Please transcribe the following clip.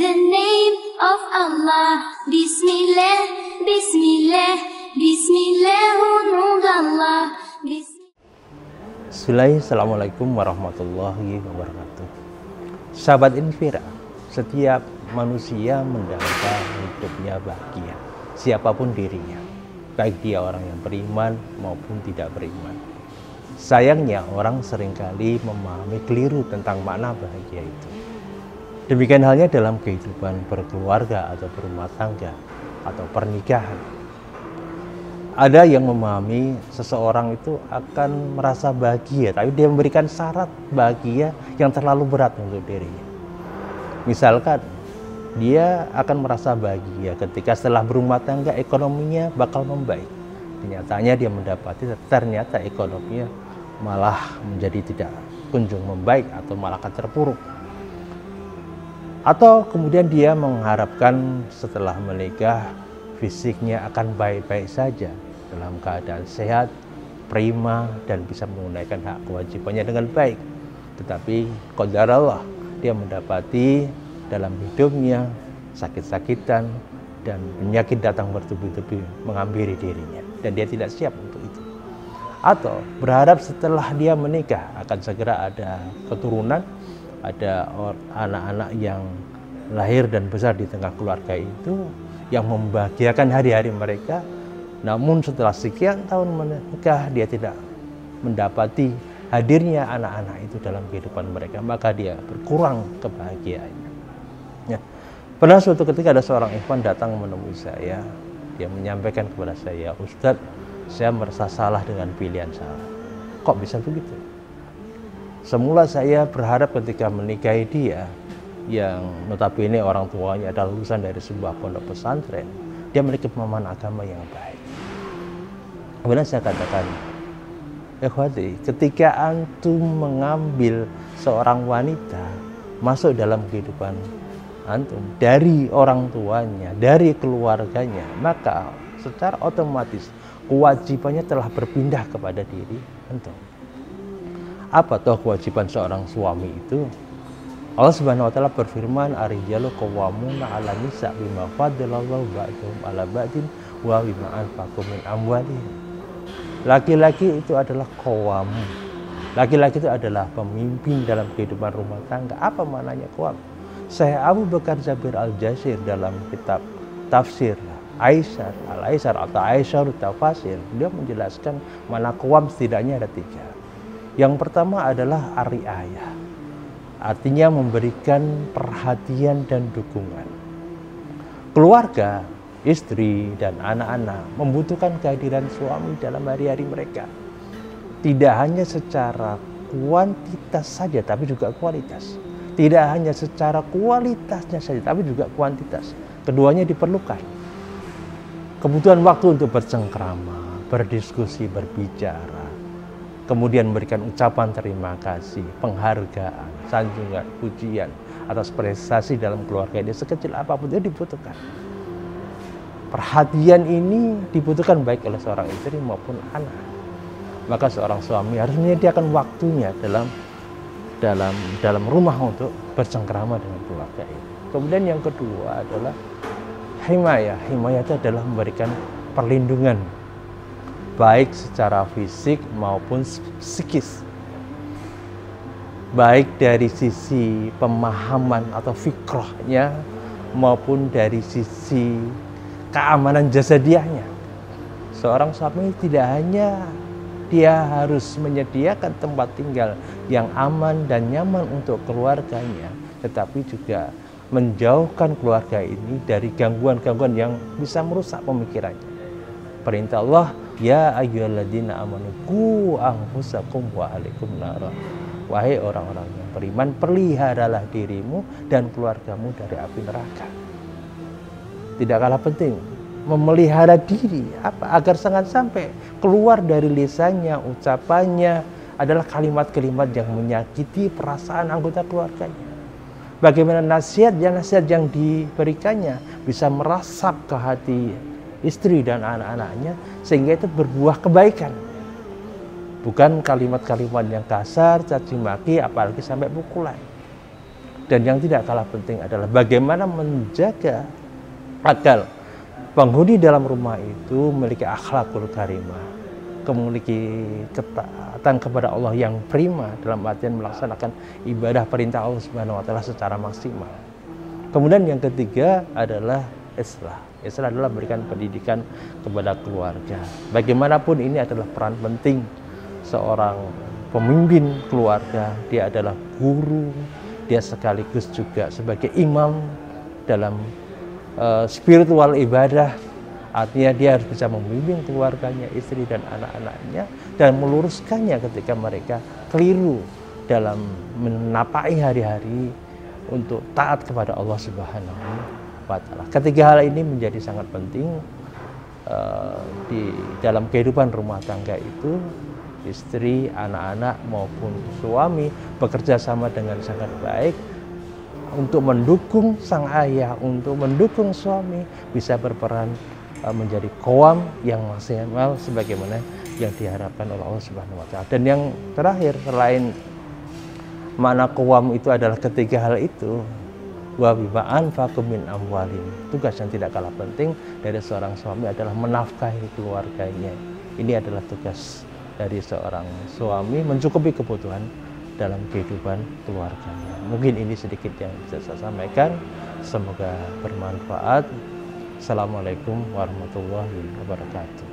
the name of Allah. Bismillah, Bismillah, Bismillahirrahmanirrahim. Bismillahirrahmanirrahim. Assalamualaikum warahmatullahi wabarakatuh. Sahabat Infira, setiap manusia mendambakan hidupnya bahagia, siapapun dirinya, baik dia orang yang beriman maupun tidak beriman. Sayangnya orang seringkali memahami keliru tentang makna bahagia itu. Demikian halnya dalam kehidupan berkeluarga atau berumah tangga atau pernikahan. Ada yang memahami seseorang itu akan merasa bahagia, tapi dia memberikan syarat bahagia yang terlalu berat untuk dirinya. Misalkan, dia akan merasa bahagia ketika setelah berumah tangga ekonominya bakal membaik. Ternyatanya dia mendapati ternyata ekonominya malah menjadi tidak kunjung membaik atau malah akan terpuruk. Atau kemudian dia mengharapkan setelah menikah fisiknya akan baik-baik saja, dalam keadaan sehat, prima, dan bisa menunaikan hak kewajibannya dengan baik. Tetapi qadar Allah, dia mendapati dalam hidupnya sakit-sakitan dan penyakit datang bertubi-tubi menghampiri dirinya, dan dia tidak siap untuk itu. Atau berharap setelah dia menikah akan segera ada keturunan, ada anak-anak yang lahir dan besar di tengah keluarga itu yang membahagiakan hari-hari mereka. Namun setelah sekian tahun menikah dia tidak mendapati hadirnya anak-anak itu dalam kehidupan mereka, maka dia berkurang kebahagiaannya. Ya. Pernah suatu ketika ada seorang ikhwan datang menemui saya, dia menyampaikan kepada saya, "Ustadz, saya merasa salah dengan pilihan saya." Kok bisa begitu? Semula saya berharap ketika menikahi dia, yang notabene orang tuanya adalah lulusan dari sebuah pondok pesantren, dia memiliki pemahaman agama yang baik. Kemudian saya katakan, ikhwati, ketika antum mengambil seorang wanita masuk dalam kehidupan antum dari orang tuanya, dari keluarganya, maka secara otomatis kewajibannya telah berpindah kepada diri antum. Apa toh kewajiban seorang suami itu? Allah Subhanahu wa taala berfirman, "Ar-rijalu qawwamuna 'alan nisa' bima faddalallahu ba'dahum 'ala ba'din wa bima anfaqu min amwalihim." Laki-laki itu adalah qawwam. Laki-laki itu adalah pemimpin dalam kehidupan rumah tangga. Apa maknanya qawwam? Syekh Abu Bakar Jabir Al-Jazir dalam kitab tafsir Aisyar Al-Aisar atau Aisyarut Tafasir, beliau menjelaskan makna qawwam setidaknya ada 3. Yang pertama adalah ar-riayah, artinya memberikan perhatian dan dukungan. Keluarga, istri, dan anak-anak membutuhkan kehadiran suami dalam hari-hari mereka. Tidak hanya secara kuantitas saja, tapi juga kualitas. Tidak hanya secara kualitasnya saja, tapi juga kuantitas. Keduanya diperlukan. Kebutuhan waktu untuk bercengkrama, berdiskusi, berbicara, kemudian memberikan ucapan terima kasih, penghargaan, sanjungan, pujian atas prestasi dalam keluarga ini sekecil apapun itu dibutuhkan. Perhatian ini dibutuhkan baik oleh seorang istri maupun anak. Maka seorang suami harus menyediakan waktunya dalam rumah untuk bercengkrama dengan keluarga ini. Kemudian yang kedua adalah himayah. Himayah itu adalah memberikan perlindungan baik secara fisik maupun psikis, baik dari sisi pemahaman atau fikrahnya maupun dari sisi keamanan jasadiahnya. Seorang suami tidak hanya dia harus menyediakan tempat tinggal yang aman dan nyaman untuk keluarganya, tetapi juga menjauhkan keluarga ini dari gangguan-gangguan yang bisa merusak pemikirannya. Perintah Allah, "Ya ayyuhalladzina amanu qu anfusakum wa ahlikum nara." Wahai orang-orang yang beriman, peliharalah dirimu dan keluargamu dari api neraka. Tidak kalah penting memelihara diri agar jangan sampai keluar dari lisannya, ucapannya adalah kalimat-kalimat yang menyakiti perasaan anggota keluarganya. Bagaimana nasihat yang diberikannya bisa merasap ke hati istri dan anak-anaknya sehingga itu berbuah kebaikan. Bukan kalimat-kalimat yang kasar, caci maki, apalagi sampai pukulan. Dan yang tidak kalah penting adalah bagaimana menjaga agar penghuni dalam rumah itu memiliki akhlakul karimah, memiliki ketaatan kepada Allah yang prima dalam artian melaksanakan ibadah perintah Allah Subhanahu wa taala secara maksimal. Kemudian yang ketiga adalah islah. Islah adalah berikan pendidikan kepada keluarga. Bagaimanapun ini adalah peran penting seorang pemimpin keluarga, dia adalah guru, dia sekaligus juga sebagai imam dalam spiritual ibadah. Artinya dia harus bisa membimbing keluarganya, istri dan anak-anaknya, dan meluruskannya ketika mereka keliru dalam menapai hari-hari untuk taat kepada Allah Subhanahu wa taala. Ketiga hal ini menjadi sangat penting di dalam kehidupan rumah tangga itu. Istri, anak-anak maupun suami bekerja sama dengan sangat baik untuk mendukung sang ayah, untuk mendukung suami bisa berperan menjadi qawam yang maksimal sebagaimana yang diharapkan oleh Allah Subhanahu wa taala. Dan yang terakhir, selain makna qawam itu adalah ketiga hal itu, wa bima anfaqu min amwalihim. Tugas yang tidak kalah penting dari seorang suami adalah menafkahi keluarganya. Ini adalah tugas dari seorang suami, mencukupi kebutuhan dalam kehidupan keluarganya. Mungkin ini sedikit yang bisa saya sampaikan. Semoga bermanfaat. Assalamualaikum warahmatullahi wabarakatuh.